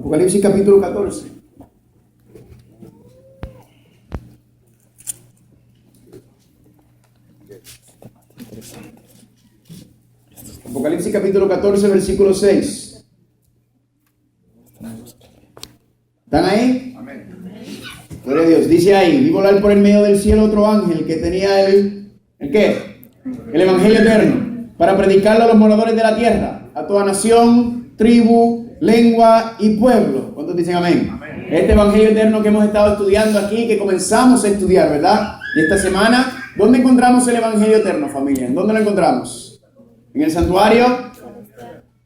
Apocalipsis capítulo 14. Apocalipsis capítulo 14, versículo 6. ¿Están ahí? Amén. Gloria a Dios. Dice ahí: vi volar por el medio del cielo otro ángel que tenía ¿el qué? El evangelio eterno, para predicarlo a los moradores de la tierra, a toda nación, tribu, lengua y pueblo. ¿Cuántos dicen amén? Amén. Este evangelio eterno que hemos estado estudiando aquí, que comenzamos a estudiar, ¿verdad? Y esta semana, ¿dónde encontramos el evangelio eterno, familia? ¿En dónde lo encontramos? En el santuario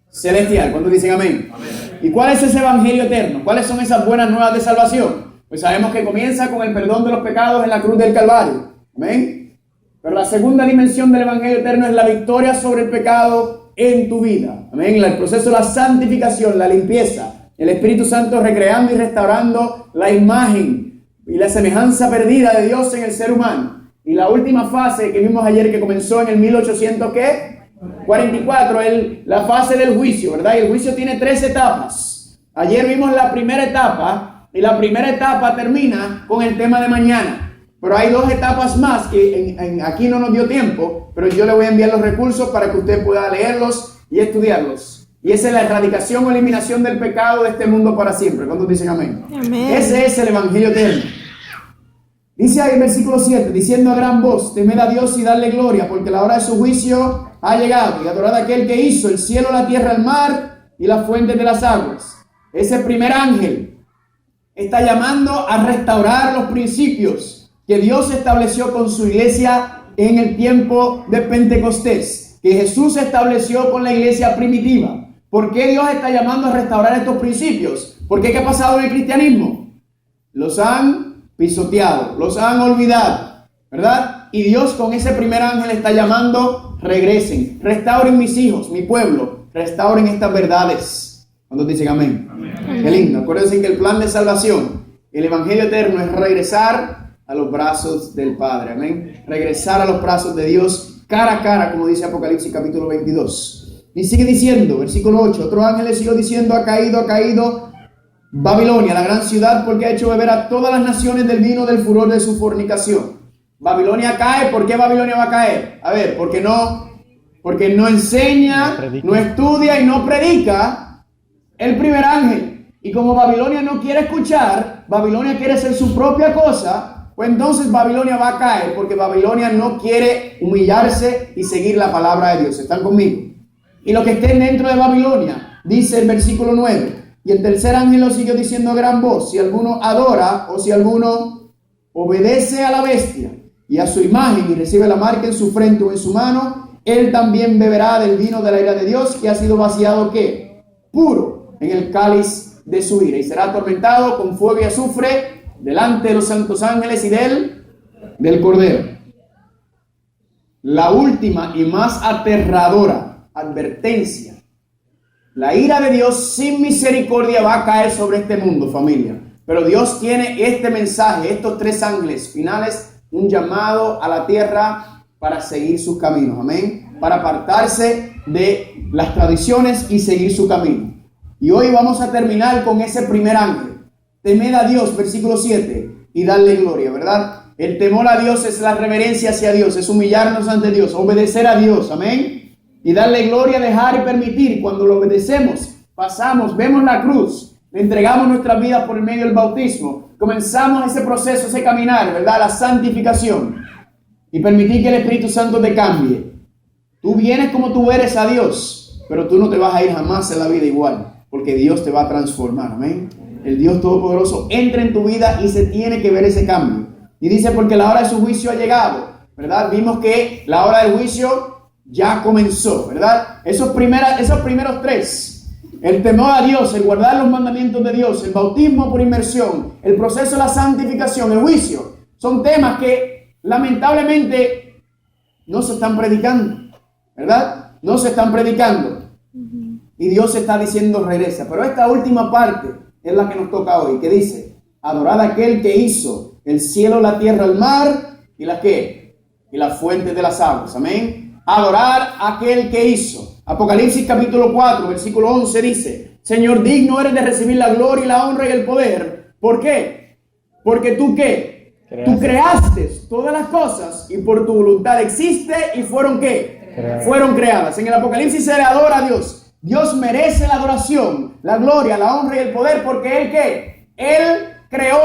celestial. ¿Cuántos dicen amén? Amén. ¿Y cuál es ese evangelio eterno? ¿Cuáles son esas buenas nuevas de salvación? Pues sabemos que comienza con el perdón de los pecados en la cruz del Calvario. Amén. Pero la segunda dimensión del evangelio eterno es la victoria sobre el pecado en tu vida. Amén. El proceso de la santificación, la limpieza, el Espíritu Santo recreando y restaurando la imagen y la semejanza perdida de Dios en el ser humano. Y la última fase que vimos ayer, que comenzó en el 1800, ¿qué? 44, la fase del juicio, ¿verdad? Y el juicio tiene 3 etapas. Ayer vimos la primera etapa, y la primera etapa termina con el tema de mañana. Pero hay 2 etapas más que aquí no nos dio tiempo, pero yo le voy a enviar los recursos para que usted pueda leerlos y estudiarlos. Y esa es la erradicación o eliminación del pecado de este mundo para siempre. ¿Cuántos dicen amén? Amén. Ese es el evangelio eterno. Dice ahí el versículo 7, diciendo a gran voz: temed a Dios y darle gloria, porque la hora de su juicio ha llegado, y adorad a aquel que hizo el cielo, la tierra, el mar y las fuentes de las aguas. Ese primer ángel está llamando a restaurar los principios que Dios estableció con su iglesia en el tiempo de Pentecostés, que Jesús estableció con la iglesia primitiva. ¿Por qué Dios está llamando a restaurar estos principios? Porque ¿qué ha pasado en el cristianismo? Los han pisoteado, los han olvidado, ¿verdad? Y Dios con ese primer ángel está llamando: regresen, restauren mis hijos, mi pueblo, restauren estas verdades. ¿Cuántos dicen amén? Amén. Qué lindo. Acuérdense que el plan de salvación, el evangelio eterno, es regresar a los brazos del Padre. Amén. Regresar a los brazos de Dios cara a cara, como dice Apocalipsis capítulo 22. Y sigue diciendo, versículo 8, otro ángel le siguió diciendo: ha caído Babilonia, la gran ciudad, porque ha hecho beber a todas las naciones del vino del furor de su fornicación. Babilonia cae. ¿Por qué Babilonia va a caer? A ver, porque no enseña, no estudia y no predica el primer ángel. Y como Babilonia no quiere escuchar, Babilonia quiere hacer su propia cosa, pues entonces Babilonia va a caer, porque Babilonia no quiere humillarse y seguir la palabra de Dios. ¿Están conmigo? Y los que estén dentro de Babilonia, dice el versículo 9, y el tercer ángel lo siguió diciendo a gran voz: si alguno adora o si alguno obedece a la bestia y a su imagen y recibe la marca en su frente o en su mano, él también beberá del vino de la ira de Dios, que ha sido vaciado, ¿qué? Puro en el cáliz de su ira, y será atormentado con fuego y azufre delante de los santos ángeles y del Cordero. La última y más aterradora advertencia: la ira de Dios sin misericordia va a caer sobre este mundo, familia. Pero Dios tiene este mensaje, estos 3 ángeles finales, un llamado a la tierra para seguir sus caminos. Amén. Para apartarse de las tradiciones y seguir su camino. Y hoy vamos a terminar con ese primer ángel. Temed a Dios, versículo 7, y darle gloria, ¿verdad? El temor a Dios es la reverencia hacia Dios, es humillarnos ante Dios, obedecer a Dios. Amén. Y darle gloria, dejar y permitir. Cuando lo obedecemos, pasamos, vemos la cruz, le entregamos nuestras vidas por el medio del bautismo, comenzamos ese proceso, ese caminar, ¿verdad? La santificación. Y permitir que el Espíritu Santo te cambie. Tú vienes como tú eres a Dios, pero tú no te vas a ir jamás en la vida igual, porque Dios te va a transformar. Amén. El Dios Todopoderoso entra en tu vida y se tiene que ver ese cambio. Y dice: porque la hora de su juicio ha llegado, ¿verdad? Vimos que la hora del juicio ya comenzó, ¿verdad? Esos primeros 3, el temor a Dios, el guardar los mandamientos de Dios, el bautismo por inmersión, el proceso de la santificación, el juicio, son temas que lamentablemente no se están predicando, ¿verdad? No se están predicando. Y Dios está diciendo: regresa. Pero esta última parte es la que nos toca hoy, que dice: adorad a aquel que hizo el cielo, la tierra, el mar y la ¿qué? Y las fuentes de las aguas. Amén. Adorar a aquel que hizo. Apocalipsis capítulo 4, versículo 11 dice: Señor, digno eres de recibir la gloria y la honra y el poder. ¿Por qué? Porque tú, ¿qué? Tú creaste todas las cosas y por tu voluntad existe y fueron, ¿qué? Fueron creadas. En el Apocalipsis se le adora a Dios. Dios merece la adoración, la gloria, la honra y el poder porque Él, ¿qué? Él creó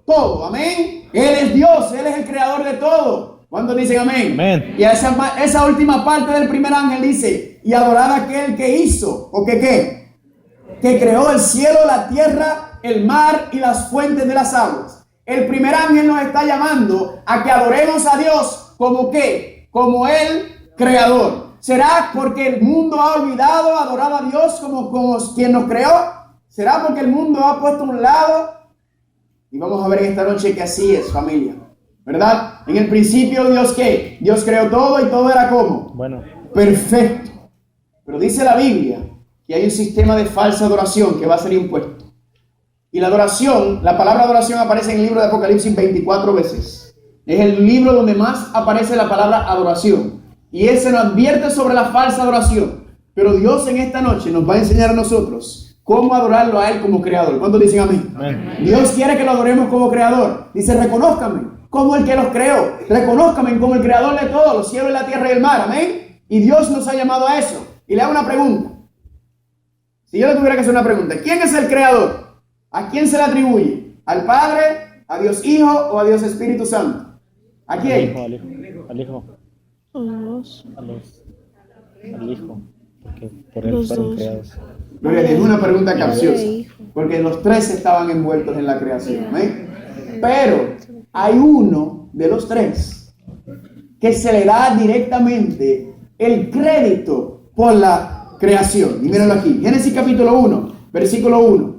todo. Amén. Él es Dios, Él es el creador de todo. ¿Cuántos dicen amén? Amén. Y esa última parte del primer ángel dice, y adorad a aquel que hizo, o que ¿qué? Que creó el cielo, la tierra, el mar y las fuentes de las aguas. El primer ángel nos está llamando a que adoremos a Dios como ¿qué? Como el creador. ¿Será porque el mundo ha olvidado adorar a Dios como quien nos creó? ¿Será porque el mundo ha puesto a un lado? Y vamos a ver en esta noche que así es, familia. ¿Verdad? En el principio Dios ¿qué? Dios creó todo y todo era ¿cómo? Bueno. Perfecto. Pero dice la Biblia que hay un sistema de falsa adoración que va a ser impuesto. Y la adoración, la palabra adoración aparece en el libro de Apocalipsis 24 veces. Es el libro donde más aparece la palabra adoración. Y ese nos advierte sobre la falsa adoración. Pero Dios en esta noche nos va a enseñar a nosotros cómo adorarlo a Él como creador. ¿Cuántos dicen amén? Amén. Dios quiere que lo adoremos como creador. Dice, reconózcame como el que los creó. Reconózcame como el creador de todo, los cielos, la tierra y el mar. Amén. Y Dios nos ha llamado a eso. Y le hago una pregunta. Si yo le tuviera que hacer una pregunta, ¿quién es el creador? ¿A quién se le atribuye? ¿Al Padre, a Dios Hijo o a Dios Espíritu Santo? ¿A quién? Al Hijo. Al Hijo. Porque por Él fueron creados. Gloria a Dios, es una pregunta capciosa. Porque los tres estaban envueltos en la creación. ¿Eh? Pero hay uno de los tres que se le da directamente el crédito por la creación. Y mírenlo aquí. Génesis capítulo 1, versículo 1.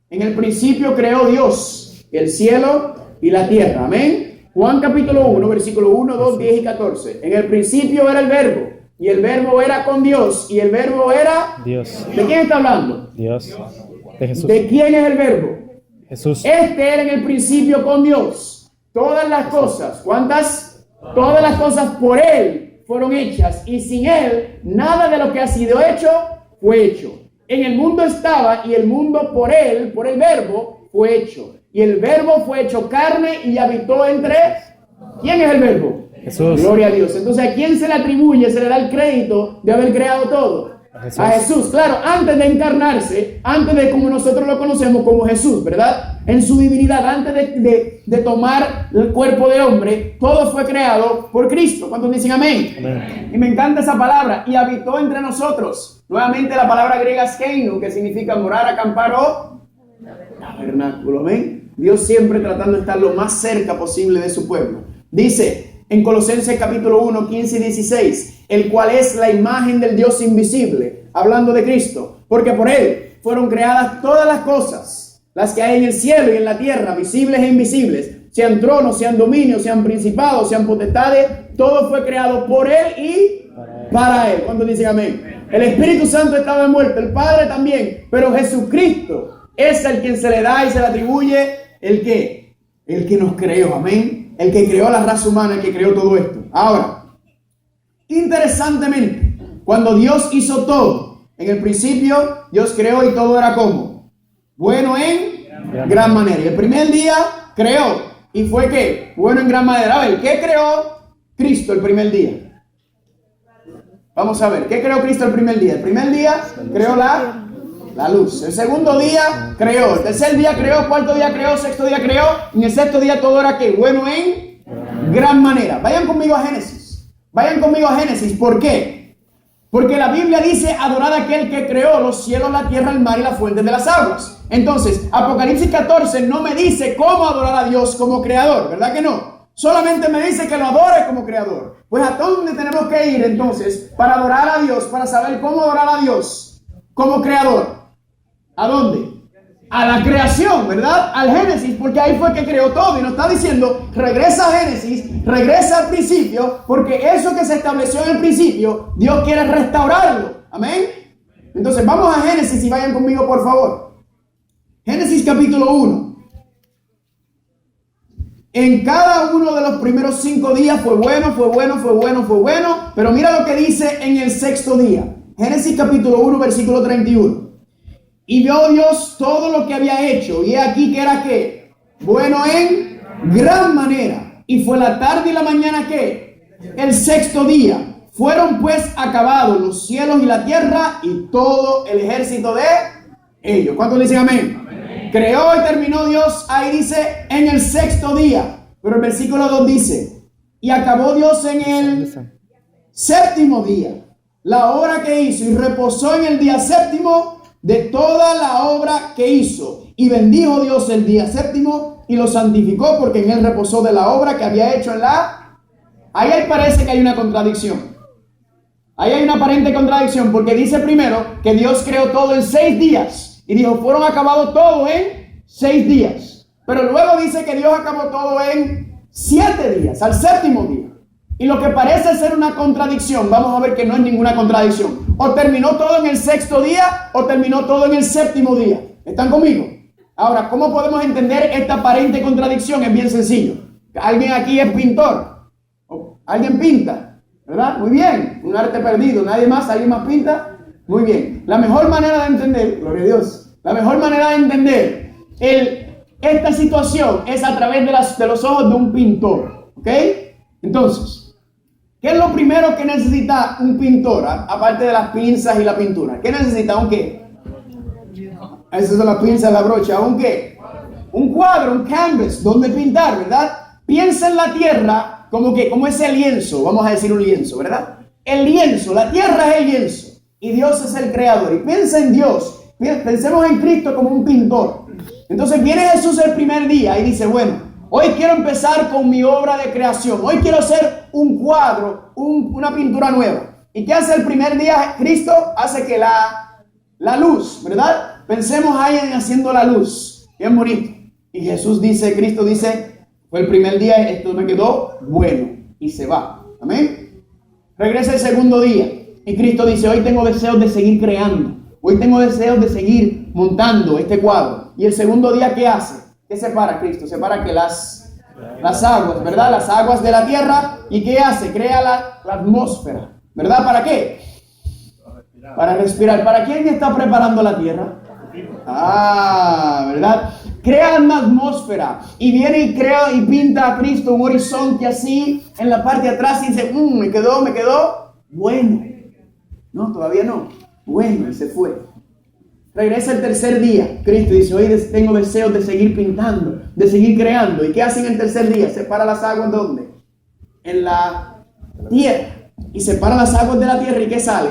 En el principio creó Dios el cielo y la tierra. Amén. Juan capítulo 1, versículo 1, 2, 10 y 14. En el principio era el verbo. Y el verbo era con Dios. Y el verbo era Dios. ¿De quién está hablando? Dios. De Jesús. ¿De quién es el verbo? Jesús. Este era en el principio con Dios. Todas las cosas. ¿Cuántas? Todas las cosas por Él fueron hechas. Y sin Él, nada de lo que ha sido hecho fue hecho. En el mundo estaba y el mundo por Él, por el verbo, fue hecho. Y el verbo fue hecho carne y habitó entre... ¿Quién es el verbo? Jesús. Gloria a Dios. Entonces, ¿a quién se le atribuye, se le da el crédito de haber creado todo? A Jesús. Claro, antes de encarnarse, antes de como nosotros lo conocemos como Jesús, ¿verdad? En su divinidad, antes de tomar el cuerpo de hombre, todo fue creado por Cristo. ¿Cuántos dicen amén? Amén? Y me encanta esa palabra, y habitó entre nosotros. Nuevamente la palabra griega skeinu, que significa morar, acampar o tabernáculo. Amén. Dios siempre tratando de estar lo más cerca posible de su pueblo. Dice en Colosenses capítulo 1, 15 y 16, el cual es la imagen del Dios invisible, hablando de Cristo, porque por Él fueron creadas todas las cosas, las que hay en el cielo y en la tierra, visibles e invisibles, sean tronos, sean dominios, sean principados, sean potestades, todo fue creado por Él y para Él. ¿Cuántos dicen amén? El Espíritu Santo estaba envuelto, el Padre también, pero Jesucristo es el quien se le da y se le atribuye el que nos creó, amén. El que creó la raza humana, el que creó todo esto. Ahora, interesantemente, cuando Dios hizo todo, en el principio Dios creó y todo era como bueno en gran manera. Y el primer día creó y fue ¿qué? Bueno en gran manera. A ver, ¿qué creó Cristo el primer día? Vamos a ver, ¿qué creó Cristo el primer día? El primer día creó la luz. El segundo día creó. El tercer día creó. Cuarto día creó. Sexto día creó. En el sexto día todo era ¿qué? Bueno en gran manera. Vayan conmigo a Génesis. Vayan conmigo a Génesis. ¿Por qué? Porque la Biblia dice adorar a aquel que creó los cielos, la tierra, el mar y las fuentes de las aguas. Entonces, Apocalipsis 14 no me dice cómo adorar a Dios como creador. ¿Verdad que no? Solamente me dice que lo adore como creador. Pues ¿a dónde tenemos que ir entonces para adorar a Dios? Para saber cómo adorar a Dios como creador. ¿A dónde? A la creación, ¿verdad? Al Génesis, porque ahí fue que creó todo. Y nos está diciendo, regresa a Génesis, regresa al principio, porque eso que se estableció en el principio, Dios quiere restaurarlo. Amén. Entonces vamos a Génesis y vayan conmigo, por favor. Génesis capítulo 1. En cada uno de los primeros 5 días fue bueno, pero mira lo que dice en el sexto día. Génesis capítulo 1, versículo 31. Y vio Dios todo lo que había hecho. Y he aquí que era ¿qué? Bueno en gran manera. Y fue la tarde y la mañana ¿qué? El sexto día. Fueron pues acabados los cielos y la tierra y todo el ejército de ellos. ¿Cuántos dicen amén? Amén. Creó y terminó Dios, ahí dice, en el sexto día. Pero el versículo 2 dice, y acabó Dios en el séptimo día la obra que hizo y reposó en el día séptimo de toda la obra que hizo. Y bendijo Dios el día séptimo y lo santificó porque en él reposó de la obra que había hecho en la... Ahí parece que hay una contradicción. Ahí hay una aparente contradicción porque dice primero que Dios creó todo en 6 días y dijo, fueron acabados todo en 6 días. Pero luego dice que Dios acabó todo en 7 días, al séptimo día. Y lo que parece ser una contradicción, vamos a ver que no es ninguna contradicción. O terminó todo en el sexto día o terminó todo en el séptimo día. ¿Están conmigo? Ahora, ¿cómo podemos entender esta aparente contradicción? Es bien sencillo. Alguien aquí es pintor. Alguien pinta. ¿Verdad? Muy bien, un arte perdido. ¿Nadie más? ¿Alguien más pinta? Muy bien. La mejor manera de entender, gloria a Dios, la mejor manera de entender esta situación es a través de los ojos de un pintor. ¿Ok? Entonces, ¿qué es lo primero que necesita un pintor? Aparte de las pinzas y la pintura. ¿Qué necesita? ¿Un qué? Esas son las pinzas, la brocha. ¿Un qué? Un cuadro, un canvas, donde pintar, ¿verdad? Piensa en la tierra. Como ese lienzo, vamos a decir un lienzo, ¿verdad? El lienzo, la tierra es el lienzo y Dios es el creador. Y piensa en Dios, pensemos en Cristo como un pintor. Entonces viene Jesús el primer día y dice, bueno, hoy quiero empezar con mi obra de creación. Hoy quiero hacer un cuadro, una pintura nueva. ¿Y qué hace el primer día Cristo? Hace que la luz, ¿verdad? Pensemos ahí en haciendo la luz. Bien bonito. Y Jesús dice, Cristo dice, fue el primer día, esto me quedó bueno. Y se va. Amén. Regresa el segundo día. Y Cristo dice, hoy tengo deseos de seguir creando. Hoy tengo deseos de seguir montando este cuadro. Y el segundo día, ¿qué hace? ¿Qué separa Cristo? Separa que las aguas, ¿verdad? Las aguas de la tierra. ¿Y qué hace? Crea la atmósfera. ¿Verdad? ¿Para qué? Para respirar. ¿Para quién está preparando la tierra? ¿Verdad? Crea una atmósfera y viene y crea y pinta a Cristo un horizonte así en la parte de atrás y dice, me quedó bueno. No, todavía no. Bueno, y se fue. Regresa el tercer día. Cristo dice, hoy tengo deseos de seguir pintando, de seguir creando. ¿Y qué hace en el tercer día? Separa las aguas, ¿dónde? En la tierra. Y separa las aguas de la tierra. ¿Y qué sale?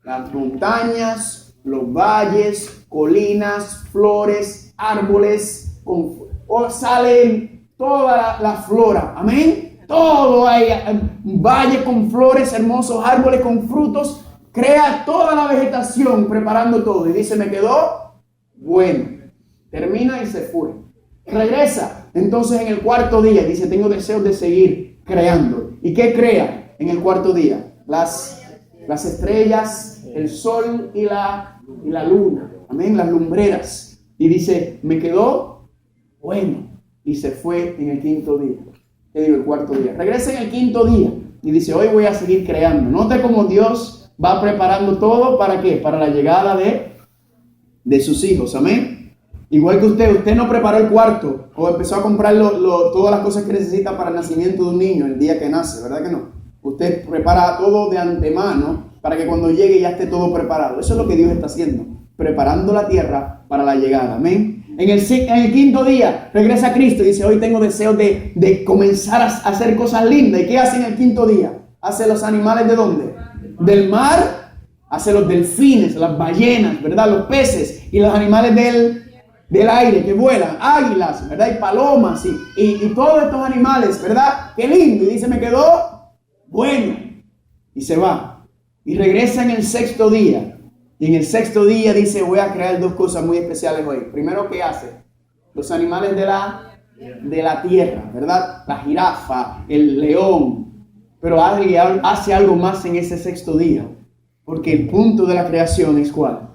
Las montañas, los valles, colinas, flores, árboles, sale toda la flora, amén. Todo hay, valle con flores, hermosos árboles con frutos, crea toda la vegetación, preparando todo. Y dice, me quedó bueno. Termina y se fue. Regresa. Entonces en el cuarto día, dice, tengo deseos de seguir creando. ¿Y qué crea en el cuarto día? Las estrellas, el sol y la luna. Amén, las lumbreras. Y dice, me quedó bueno. Y se fue en el quinto día. El cuarto día. Regresa en el quinto día. Y dice, hoy voy a seguir creando. Note cómo Dios va preparando todo. ¿Para qué? Para la llegada de sus hijos. Amén. Igual que usted no preparó el cuarto. O empezó a comprar todas las cosas que necesita para el nacimiento de un niño. El día que nace. ¿Verdad que no? Usted prepara todo de antemano. Para que cuando llegue ya esté todo preparado. Eso es lo que Dios está haciendo. Preparando la tierra para la llegada. Amén. En el quinto día regresa Cristo y dice, hoy tengo deseos de comenzar a hacer cosas lindas. ¿Y qué hace en el quinto día? Hace los animales ¿de dónde? Del mar. Hace los delfines, las ballenas, ¿verdad? Los peces y los animales del aire que vuelan. Águilas, ¿verdad? Y palomas y todos estos animales, ¿verdad? Qué lindo. Y dice, me quedó bueno. Y se va. Y regresa en el sexto día. Y en el sexto día dice, voy a crear 2 cosas muy especiales hoy. Primero, ¿qué hace? Los animales de la tierra, ¿verdad? La jirafa, el león. Pero hace algo más en ese sexto día. Porque el punto de la creación es ¿cuál?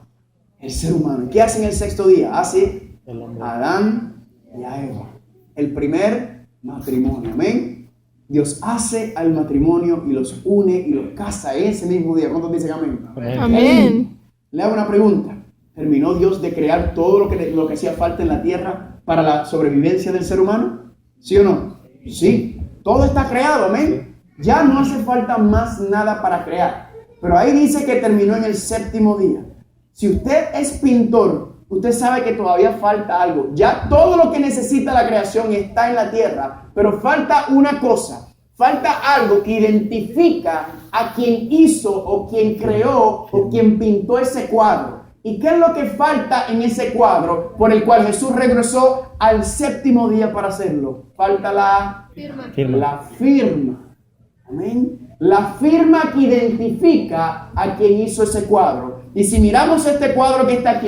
El ser humano. ¿Qué hace en el sexto día? Hace a Adán y a Eva. El primer matrimonio. Amén. Dios hace al matrimonio y los une y los casa ese mismo día. ¿Cuántos dicen amén? Amén. Le hago una pregunta. ¿Terminó Dios de crear todo lo que hacía falta en la tierra para la sobrevivencia del ser humano? ¿Sí o no? Sí, todo está creado, amén. Ya no hace falta más nada para crear. Pero ahí dice que terminó en el séptimo día. Si usted es pintor, usted sabe que todavía falta algo. Ya todo lo que necesita la creación está en la tierra, pero falta una cosa. Falta algo que identifica a quien hizo o quien creó o quien pintó ese cuadro. ¿Y qué es lo que falta en ese cuadro por el cual Jesús regresó al séptimo día para hacerlo? Falta la firma. La firma. Amén. La firma que identifica a quien hizo ese cuadro. Y si miramos este cuadro que está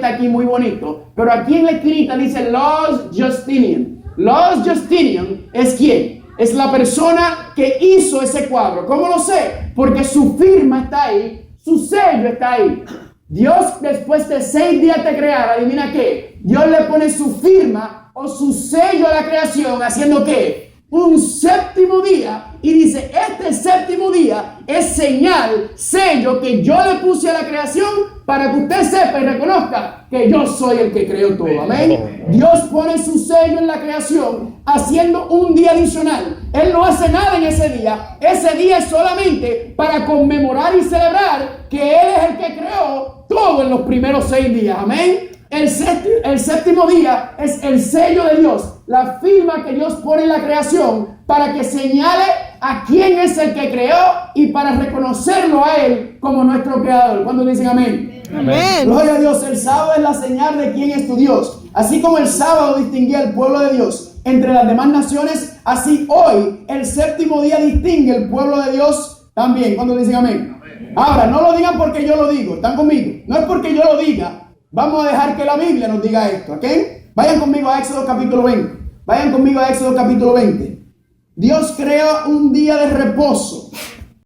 aquí muy bonito, pero aquí en la esquinita dice Los Justinian. Los Justinian es ¿quién? Es la persona que hizo ese cuadro. ¿Cómo lo sé? Porque su firma está ahí, su sello está ahí. Dios, después de 6 días de crear, adivina qué, Dios le pone su firma o su sello a la creación, haciendo ¿qué? Un séptimo día, y dice, este séptimo día es señal, sello que yo le puse a la creación para que usted sepa y reconozca que yo soy el que creó todo, amén. Dios pone su sello en la creación haciendo un día adicional. Él no hace nada en ese día es solamente para conmemorar y celebrar que Él es el que creó todo en los primeros 6 días, amén. El séptimo día es el sello de Dios, la firma que Dios pone en la creación para que señale a quién es el que creó y para reconocerlo a Él como nuestro creador. ¿Cuántos dicen amén? Amén. Gloria a Dios. El sábado es la señal de quién es tu Dios. Así como el sábado distinguía al pueblo de Dios entre las demás naciones, así hoy el séptimo día distingue el pueblo de Dios también. ¿Cuántos dicen amén? Ahora, no lo digan porque yo lo digo. ¿Están conmigo? No es porque yo lo diga. Vamos a dejar que la Biblia nos diga esto, ¿ok? Vayan conmigo a Éxodo capítulo 20. Vayan conmigo a Éxodo capítulo 20. Dios crea un día de reposo